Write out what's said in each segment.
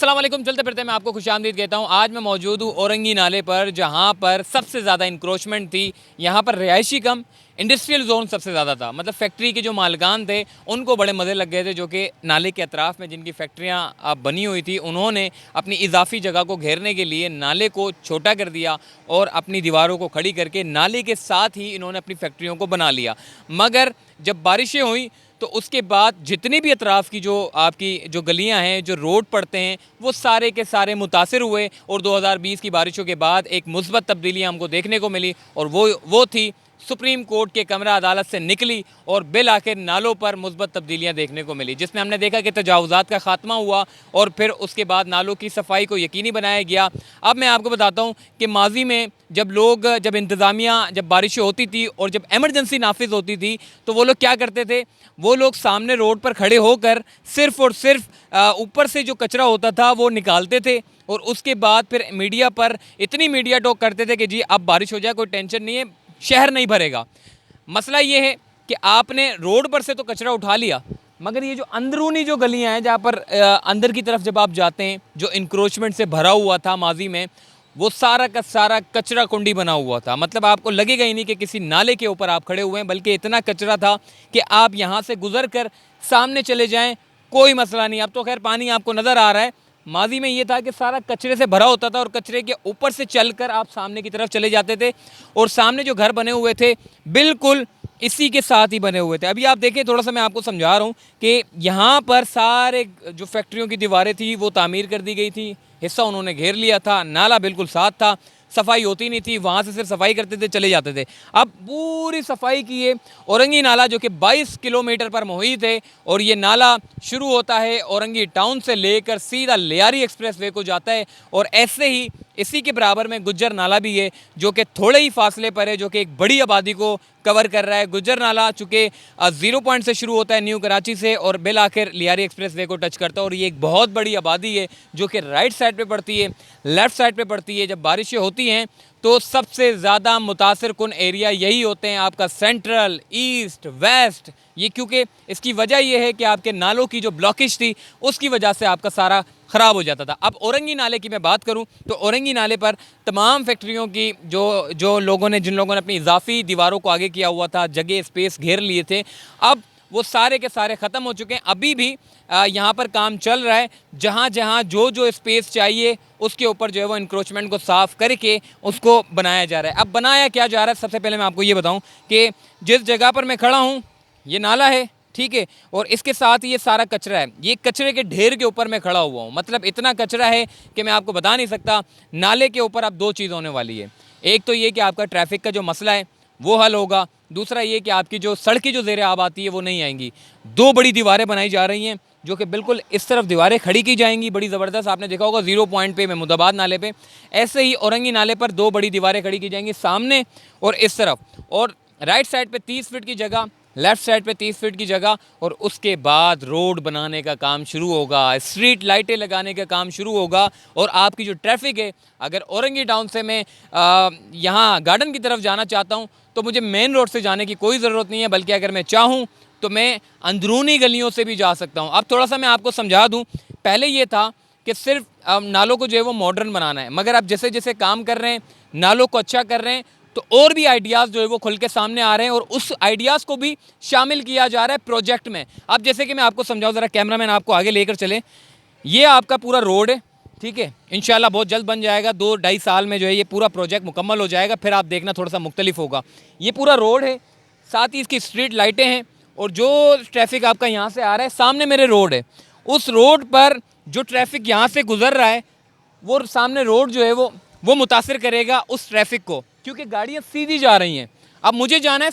अस्सलाम वालेकुम। चलते फिरते मैं आपको खुशामदीद कहता हूँ। आज मैं मौजूद हूँ औरंगी नाले पर, जहाँ पर सबसे ज़्यादा इंक्रोचमेंट थी। यहाँ पर रिहायशी कम, इंडस्ट्रियल जोन सबसे ज़्यादा था। मतलब फैक्ट्री के जो मालिकान थे उनको बड़े मज़े लग गए थे, जो कि नाले के अतराफ़ में जिनकी फैक्ट्रियाँ बनी हुई थी, उन्होंने अपनी इजाफी जगह को घेरने के लिए नाले को छोटा कर दिया और अपनी दीवारों को खड़ी करके नाले के साथ ही इन्होंने अपनी फैक्ट्रियों को बना लिया। मगर जब बारिशें हुई तो उसके बाद जितनी भी अतराफ़ की जो आपकी जो गलियां हैं, जो रोड पड़ते हैं, वो सारे के सारे मुतासिर हुए। और 2020 की बारिशों के बाद एक मुस्बत तब्दीली हमको देखने को मिली, और वो थी सुप्रीम कोर्ट के कमरा अदालत से निकली और बिल आखिर नालों पर मुस्बत तब्दीलियाँ देखने को मिली, जिसमें हमने देखा कि तजावुज़ात का ख़ात्मा हुआ और फिर उसके बाद नालों की सफाई को यकीनी बनाया गया। अब मैं आपको बताता हूँ कि माजी में जब इंतज़ामिया जब बारिशें होती थी और जब एमरजेंसी नाफिज होती थी, तो वो लोग क्या करते थे, वो लोग सामने रोड पर खड़े होकर सिर्फ़ और सिर्फ ऊपर से जो कचरा होता था वो निकालते थे, और उसके बाद फिर मीडिया पर इतनी मीडिया टॉक करते थे कि जी अब बारिश हो जाए, कोई टेंशन नहीं है, शहर नहीं भरेगा। मसला ये है कि आपने रोड पर से तो कचरा उठा लिया, मगर ये जो अंदरूनी जो गलियां हैं, जहाँ पर अंदर की तरफ जब आप जाते हैं, जो इंक्रोचमेंट से भरा हुआ था माजी में, वो सारा का सारा कचरा कुंडी बना हुआ था। मतलब आपको लगेगा ही नहीं कि किसी नाले के ऊपर आप खड़े हुए हैं, बल्कि इतना कचरा था कि आप यहाँ से गुजर कर सामने चले जाएं, कोई मसला नहीं। अब तो खैर पानी आपको नज़र आ रहा है, माजी में ये था कि सारा कचरे से भरा होता था और कचरे के ऊपर से चलकर आप सामने की तरफ चले जाते थे। और सामने जो घर बने हुए थे बिल्कुल इसी के साथ ही बने हुए थे। अभी आप देखिए, थोड़ा सा मैं आपको समझा रहा हूँ कि यहाँ पर सारे जो फैक्ट्रियों की दीवारें थी वो तामीर कर दी गई थी, हिस्सा उन्होंने घेर लिया था, नाला बिल्कुल साथ था, सफाई होती नहीं थी, वहाँ से सिर्फ सफाई करते थे, चले जाते थे। अब पूरी सफाई की है औरंगी नाला, जो कि 22 किलोमीटर पर मुहित है, और ये नाला शुरू होता है औरंगी टाउन से लेकर सीधा लियारी एक्सप्रेस वे को जाता है। और ऐसे ही इसी के बराबर में गुज्जर नाला भी है, जो कि थोड़े ही फासले पर है, जो कि एक बड़ी आबादी को कवर कर रहा है। गुज्जर नाला चूँकि 0 पॉइंट से शुरू होता है न्यू कराची से, और बिल आखिर लियारी एक्सप्रेस वे को टच करता है। और ये एक बहुत बड़ी आबादी है जो कि राइट साइड पे पड़ती है, लेफ़्ट साइड पे पड़ती है। जब बारिशें होती हैं तो सबसे ज़्यादा मुतासिर कुन एरिया यही होते हैं, आपका सेंट्रल, ईस्ट, वेस्ट। ये क्योंकि इसकी वजह यह है कि आपके नालों की जो ब्लॉकेज थी उसकी वजह से आपका सारा ख़राब हो जाता था। अब औरंगी नाले की मैं बात करूं तो औरंगी नाले पर तमाम फैक्ट्रियों की जिन लोगों ने अपनी इजाफी दीवारों को आगे किया हुआ था, जगह स्पेस घेर लिए थे, अब वो सारे के सारे ख़त्म हो चुके हैं। अभी भी यहाँ पर काम चल रहा है, जहाँ जहाँ जो स्पेस चाहिए उसके ऊपर जो है वो इंक्रोचमेंट को साफ़ करके उसको बनाया जा रहा है। अब बनाया क्या जा रहा है, सबसे पहले मैं आपको ये बताऊँ कि जिस जगह पर मैं खड़ा हूँ ये नाला है, ठीक है, और इसके साथ ही ये सारा कचरा है। ये कचरे के ढेर के ऊपर मैं खड़ा हुआ हूँ, मतलब इतना कचरा है कि मैं आपको बता नहीं सकता। नाले के ऊपर अब 2 चीज़ होने वाली है। एक तो ये कि आपका ट्रैफिक का जो मसला है वो हल होगा, दूसरा ये कि आपकी जो सड़कें जो ज़ेर आब आती है वो नहीं आएंगी। 2 बड़ी दीवारें बनाई जा रही हैं, जो कि बिल्कुल इस तरफ दीवारें खड़ी की जाएंगी, बड़ी ज़बरदस्त। आपने देखा होगा 0 पॉइंट पे महमूदाबाद नाले पे, ऐसे ही औरंगी नाले पर 2 बड़ी दीवारें खड़ी की जाएंगी, सामने और इस तरफ। और राइट साइड पे 30 फीट की जगह, लेफ़्ट साइड पे 30 फीट की जगह, और उसके बाद रोड बनाने का काम शुरू होगा, स्ट्रीट लाइटें लगाने का काम शुरू होगा। और आपकी जो ट्रैफिक है, अगर औरंगी टाउन से मैं यहाँ गार्डन की तरफ जाना चाहता हूँ तो मुझे मेन रोड से जाने की कोई ज़रूरत नहीं है, बल्कि अगर मैं चाहूँ तो मैं अंदरूनी गलियों से भी जा सकता हूँ। अब थोड़ा सा मैं आपको समझा दूँ, पहले ये था कि सिर्फ नालों को जो है वो मॉडर्न बनाना है, मगर अब जैसे जैसे काम कर रहे हैं, नालों को अच्छा कर रहे हैं, तो और भी आइडियाज़ जो है वो खुल के सामने आ रहे हैं, और उस आइडियाज़ को भी शामिल किया जा रहा है प्रोजेक्ट में। अब जैसे कि मैं आपको समझाऊँ, ज़रा कैमरामैन आपको आगे लेकर चले। ये आपका पूरा रोड है, ठीक है, इंशाल्लाह बहुत जल्द बन जाएगा, 2-2.5 साल में जो है ये पूरा प्रोजेक्ट मुकम्मल हो जाएगा, फिर आप देखना थोड़ा सा मुख्तलिफ होगा। ये पूरा रोड है, साथ ही इसकी स्ट्रीट लाइटें हैं, और जो ट्रैफिक आपका यहाँ से आ रहा है, सामने मेरे रोड है, उस रोड पर जो ट्रैफिक यहाँ से गुजर रहा है, वो सामने रोड जो है वो मुतासिर करेगा उस ट्रैफिक को, क्योंकि गाड़ियाँ सीधी जा रही हैं। अब मुझे जाना है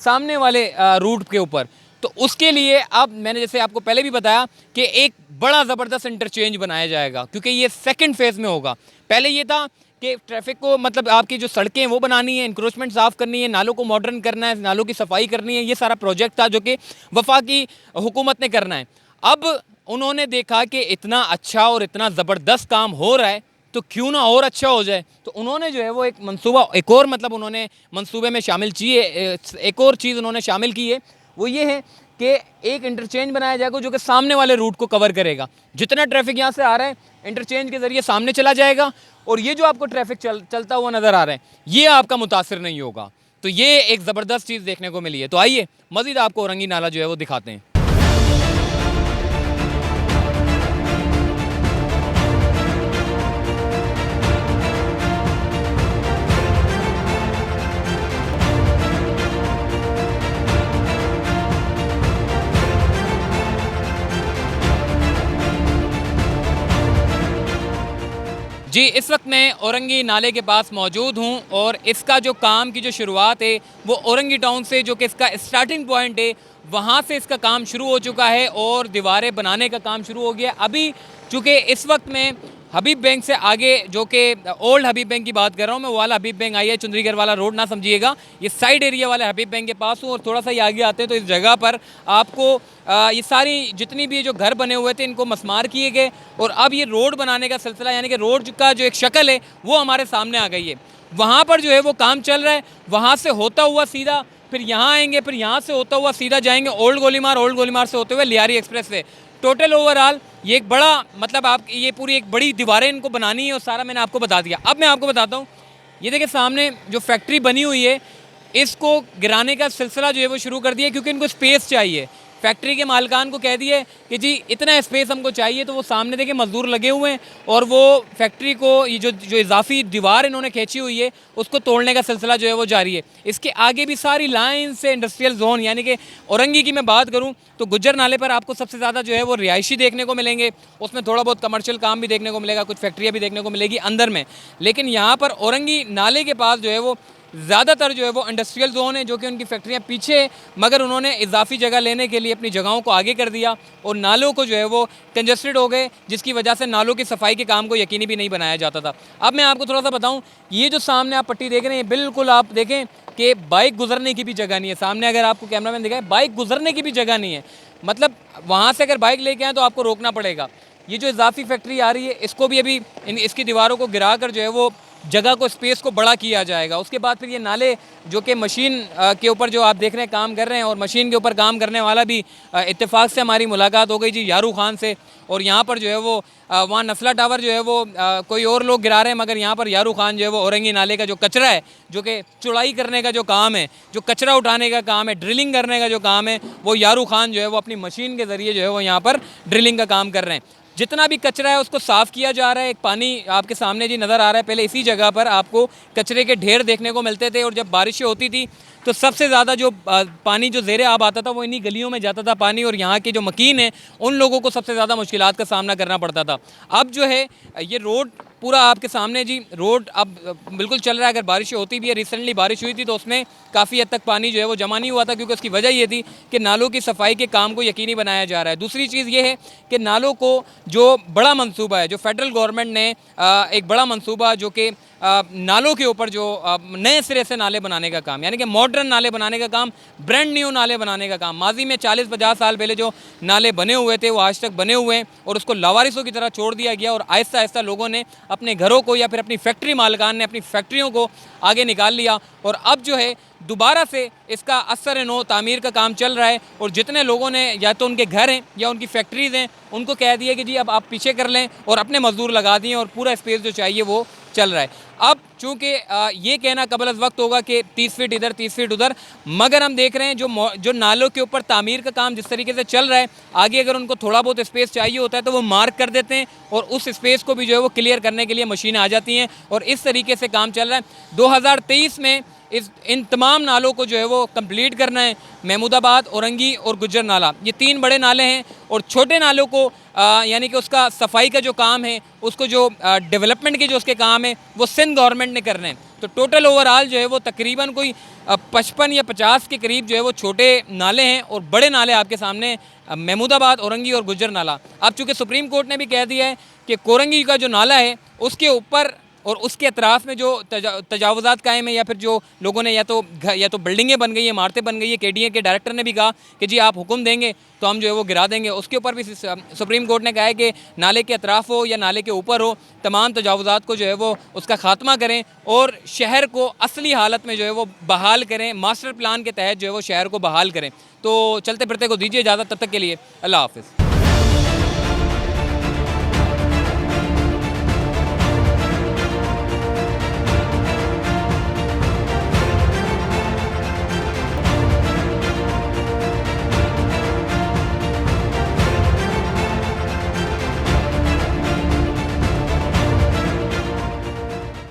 सामने वाले रूट के ऊपर, तो उसके लिए अब मैंने जैसे आपको पहले भी बताया कि एक बड़ा ज़बरदस्त इंटरचेंज बनाया जाएगा, क्योंकि ये सेकंड फेज़ में होगा। पहले ये था कि ट्रैफिक को, मतलब आपकी जो सड़कें हैं वो बनानी है, इंक्रोचमेंट साफ़ करनी है, नालों को मॉडर्न करना है, नालों की सफाई करनी है, ये सारा प्रोजेक्ट था जो कि वफाकी हुकूमत ने करना है। अब उन्होंने देखा कि इतना अच्छा और इतना ज़बरदस्त काम हो रहा है, तो क्यों ना और अच्छा हो जाए। तो उन्होंने जो है वो एक मंसूबा, एक और मतलब उन्होंने मंसूबे में शामिल किए, एक और चीज़ उन्होंने शामिल की है, वो ये है कि एक इंटरचेंज बनाया जाएगा जो कि सामने वाले रूट को कवर करेगा। जितना ट्रैफिक यहाँ से आ रहा है इंटरचेंज के ज़रिए सामने चला जाएगा, और ये जो आपको ट्रैफिक चलता हुआ नज़र आ रहा है ये आपका मुतासिर नहीं होगा। तो ये एक ज़बरदस्त चीज़ देखने को मिली है। तो आइए मज़ीद आपको औरंगी नाला जो है वो दिखाते हैं। जी, इस वक्त मैं औरंगी नाले के पास मौजूद हूँ और इसका जो काम की जो शुरुआत है वो औरंगी टाउन से, जो कि इसका स्टार्टिंग पॉइंट है, वहाँ से इसका काम शुरू हो चुका है और दीवारें बनाने का काम शुरू हो गया। अभी चूँकि इस वक्त मैं हबीब बैंक से आगे, जो कि ओल्ड हबीब बैंक की बात कर रहा हूँ मैं, वो वाला हबीब बैंक आई है, चुंदरीगढ़ वाला रोड ना समझिएगा, ये साइड एरिया वाले हबीब बैंक के पास हूँ। और थोड़ा सा ये आगे आते हैं तो इस जगह पर आपको ये सारी जितनी भी जो घर बने हुए थे इनको मसमार किए गए, और अब ये रोड बनाने का सिलसिला, यानी कि रोड का जो एक शक्ल है वो हमारे सामने आ गई है। वहाँ पर जो है वो काम चल रहा है, वहाँ से होता हुआ सीधा फिर यहाँ आएंगे, फिर यहाँ से होता हुआ सीधा जाएंगे ओल्ड गोलीमार से होते हुए लियारी एक्सप्रेस से। टोटल ओवरऑल ये एक बड़ा, मतलब आप ये पूरी एक बड़ी दीवारें इनको बनानी है, और सारा मैंने आपको बता दिया। अब मैं आपको बताता हूँ, ये देखिए सामने जो फैक्ट्री बनी हुई है इसको गिराने का सिलसिला जो है वो शुरू कर दिया, क्योंकि इनको स्पेस चाहिए। फैक्ट्री के मालिकान को कह दिए कि जी इतना स्पेस हमको चाहिए, तो वो सामने देखिए मजदूर लगे हुए हैं, और वो फैक्ट्री को ये जो इजाफी दीवार इन्होंने खींची हुई है उसको तोड़ने का सिलसिला जो है वो जारी है। इसके आगे भी सारी लाइन से इंडस्ट्रियल जोन, यानी कि औरंगी की मैं बात करूं तो गुज्जर नाले पर आपको सबसे ज़्यादा जो है वो रिहायशी देखने को मिलेंगे, उसमें थोड़ा बहुत कमर्शियल काम भी देखने को मिलेगा, कुछ फैक्ट्रियाँ भी देखने को मिलेगी अंदर में। लेकिन यहाँ पर औरंगी नाले के पास जो है वो ज़्यादातर जो है वो इंडस्ट्रियल जोन है, जो कि उनकी फैक्ट्रियाँ पीछे है, मगर उन्होंने इजाफी जगह लेने के लिए अपनी जगहों को आगे कर दिया और नालों को जो है वो कंजस्टेड हो गए, जिसकी वजह से नालों की सफाई के काम को यकीनी भी नहीं बनाया जाता था। अब मैं आपको थोड़ा सा बताऊं, ये जो सामने आप पट्टी देख रहे हैं बिल्कुल आप देखें कि बाइक गुजरने की भी जगह नहीं है। सामने अगर आपको कैमरामैन दिखाए, बाइक गुजरने की भी जगह नहीं है, मतलब वहाँ से अगर बाइक लेके आए तो आपको रोकना पड़ेगा। ये जो इजाफी फैक्ट्री आ रही है इसको भी अभी इसकी दीवारों को गिरा कर जो है वो जगह को, स्पेस को बड़ा किया जाएगा। उसके बाद फिर ये नाले जो कि मशीन के ऊपर जो आप देख रहे हैं काम कर रहे हैं, और मशीन के ऊपर काम करने वाला भी इत्तेफाक से हमारी मुलाकात हो गई जी यारू खान से, और यहाँ पर जो है वो वहाँ नस्ला टावर जो है वो कोई और लोग गिरा रहे हैं, मगर यहाँ पर यारू खान जो है वो औरंगी नाले का जो कचरा है, जो कि चुड़ाई करने का जो काम है, जो कचरा उठाने का काम है, ड्रिलिंग करने का जो काम है, वो यारू खान जो है वो अपनी मशीन के ज़रिए जो है वो यहाँ पर ड्रिलिंग का काम कर रहे हैं। जितना भी कचरा है उसको साफ़ किया जा रहा है। एक पानी आपके सामने जी नज़र आ रहा है, पहले इसी जगह पर आपको कचरे के ढेर देखने को मिलते थे, और जब बारिशें होती थी तो सबसे ज़्यादा जो पानी जो ज़ेरे आब आता था वो इन्हीं गलियों में जाता था पानी, और यहाँ के जो मकीन हैं उन लोगों को सबसे ज़्यादा मुश्किलात का सामना करना पड़ता था। अब जो है ये रोड पूरा आपके सामने जी, रोड अब बिल्कुल चल रहा है। अगर बारिश होती भी है, रिसेंटली बारिश हुई थी तो उसमें काफ़ी हद तक पानी जो है वो जमा नहीं हुआ था, क्योंकि उसकी वजह ये थी कि नालों की सफाई के काम को यकीनी बनाया जा रहा है। दूसरी चीज़ ये है कि नालों को जो बड़ा मंसूबा है, जो फेडरल गवर्नमेंट ने एक बड़ा मंसूबा जो कि नालों के ऊपर जो नए सिरे से नाले बनाने का काम, यानी कि मॉडर्न नाले बनाने का काम, ब्रांड न्यू नाले बनाने का काम। माजी में 40-50 साल पहले जो नाले बने हुए थे वो आज तक बने हुए हैं, और उसको लावारिसों की तरह छोड़ दिया गया, और आहिस्ता आहिस्ता लोगों ने अपने घरों को या फिर अपनी फैक्ट्री मालिकान ने अपनी फैक्ट्रियों को आगे निकाल लिया, और अब जो है दोबारा से इसका असर नो तामीर का काम चल रहा है। और जितने लोगों ने या तो उनके घर हैं या उनकी फैक्ट्रीज़ हैं उनको कह दिया कि जी अब आप पीछे कर लें, और अपने मजदूर लगा दिए, और पूरा स्पेस जो चाहिए वो चल रहा है। अब चूँकि ये कहना कबल अज़ वक्त होगा कि 30 फीट इधर 30 फीट उधर, मगर हम देख रहे हैं जो नालों के ऊपर तामीर का काम जिस तरीके से चल रहा है, आगे अगर उनको थोड़ा बहुत स्पेस चाहिए होता है तो वो मार्क कर देते हैं, और उस स्पेस को भी जो है वो क्लियर करने के लिए मशीनें आ जाती हैं, और इस तरीके से काम चल रहा है। 2023 में इन तमाम नालों को जो है वो कंप्लीट करना है। महमूदाबाद, औरंगी और गुज्जर नाला, ये 3 बड़े नाले हैं, और छोटे नालों को यानी कि उसका सफाई का जो काम है, उसको जो डेवलपमेंट के जो उसके काम है वो सिंध गवर्नमेंट ने करने हैं। तो टोटल ओवरऑल जो है वो तकरीबन कोई 55 या 50 के करीब जो है वो छोटे नाले हैं, और बड़े नाले आपके सामने महमूदाबाद, औरंगी और गुज्जर नाला। अब चूँकि सुप्रीम कोर्ट ने भी कह दिया है कि कोरंगी का जो नाला है उसके ऊपर और उसके अतराफ़ में जो तजावुज़ात कायम है, या फिर जो लोगों ने या तो बिल्डिंगें बन गई हैं, इमारतें बन गई हैं। KDA के डायरेक्टर ने भी कहा कि जी आप हुक्म देंगे तो हम जो है वो गिरा देंगे। उसके ऊपर भी सुप्रीम कोर्ट ने कहा है कि नाले के अतराफ़ हो या नाले के ऊपर हो, तमाम तजावुज़ात को जो है वो उसका ख़ात्मा करें और शहर को असली हालत में जो है वो बहाल करें, मास्टर प्लान के तहत जो है वो शहर को बहाल करें। तो चलते फिरते को दीजिए इजाज़त, तब तक के लिए अल्लाह हाफ़िज़।